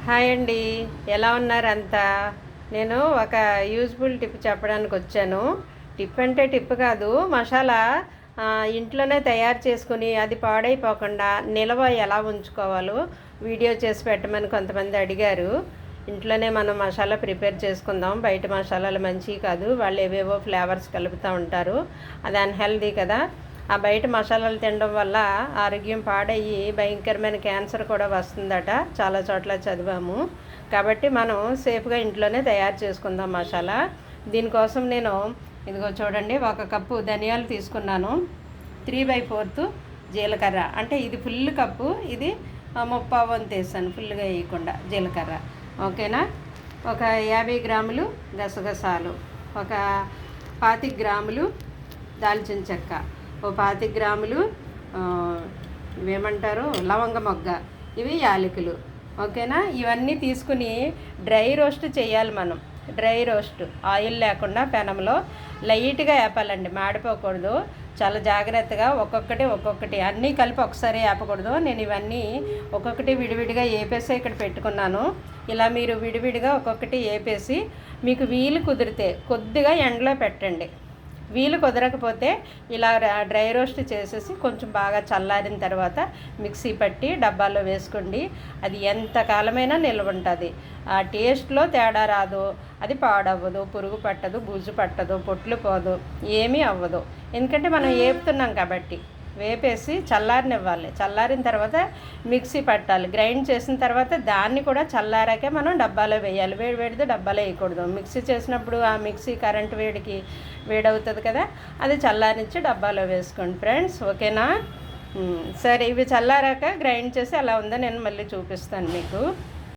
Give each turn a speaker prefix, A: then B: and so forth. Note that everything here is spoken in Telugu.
A: హాయ్ అండి. ఎలా ఉన్నారు అంతా? నేను ఒక యూజ్ఫుల్ టిప్ చెప్పడానికి వచ్చాను. టిప్ అంటే టిప్ కాదు, మసాలా ఇంట్లోనే తయారు చేసుకుని అది పాడైపోకుండా నిల్వ ఎలా ఉంచుకోవాలో వీడియో చేసి పెట్టమని కొంతమంది అడిగారు. ఇంట్లోనే మనం మసాలా ప్రిపేర్ చేసుకుందాం. బయట మసాలాలు మంచివి కాదు, వాళ్ళు ఏవేవో ఫ్లేవర్స్ కలుపుతూ ఉంటారు. అది అన్హెల్దీ కదా. ఆ బయట మసాలాలు తినడం వల్ల ఆరోగ్యం పాడయ్యి భయంకరమైన క్యాన్సర్ కూడా వస్తుందట, చాలా చోట్ల చదివాము. కాబట్టి మనం సేఫ్గా ఇంట్లోనే తయారు చేసుకుందాం మసాలా. దీనికోసం నేను ఇదిగో చూడండి, 1 కప్పు ధనియాలు తీసుకున్నాను. 3/4 జీలకర్ర, అంటే ఇది ఫుల్ కప్పు, ఇది 3/4 వంతు వేసాను, ఫుల్గా వేయకుండా జీలకర్ర. ఓకేనా. ఒక 50 గ్రాములు గసగసాలు, ఒక 25 గ్రాములు దాల్చిన చెక్క, ఓ 25 గ్రాములు ఇవేమంటారు లవంగ మొగ్గ, ఇవి యాలకులు. ఓకేనా. ఇవన్నీ తీసుకుని డ్రై రోస్ట్ చేయాలి మనం. డ్రై రోస్ట్ ఆయిల్ లేకుండా పెనంలో లైట్గా వేపాలండి, మాడిపోకూడదు. చాలా జాగ్రత్తగా ఒక్కొక్కటి అన్నీ కలిపి ఒకసారి వేపకూడదు. నేను ఇవన్నీ ఒక్కొక్కటి విడివిడిగా వేపేసి ఇక్కడ పెట్టుకున్నాను. ఇలా మీరు విడివిడిగా ఒక్కొక్కటి వేపేసి మీకు వీలు కుదిరితే కొద్దిగా ఎండలో పెట్టండి. వీలు కుదరకపోతే ఇలా డ్రై రోస్ట్ చేసేసి కొంచెం బాగా చల్లారిన తర్వాత మిక్సీ పట్టి డబ్బాలో వేసుకోండి. అది ఎంత కాలమైనా నిల్వ ఉంటుంది. ఆ టేస్ట్లో తేడా రాదు, అది పాడవ్వదు, పురుగు పట్టదు, బూజు పట్టదు, పొట్లు పోదు, ఏమీ అవ్వదు. ఎందుకంటే మనం వేపుతున్నాం కాబట్టి. వేపేసి చల్లారనివ్వాలి. చల్లారిన తర్వాత మిక్సీ పట్టాలి. గ్రైండ్ చేసిన తర్వాత దాన్ని కూడా చల్లారాకే మనం డబ్బాలో వేయాలి. వేడితే డబ్బాలో వేయకూడదు. మిక్సీ చేసినప్పుడు ఆ మిక్సీ కరెంట్ వేడికి వేడవుతుంది కదా, అది చల్లారించి డబ్బాలో వేసుకోండి ఫ్రెండ్స్. ఓకేనా. సరే, ఇవి చల్లారాక గ్రైండ్ చేసి ఎలా ఉందో నేను మళ్ళీ చూపిస్తాను మీకు.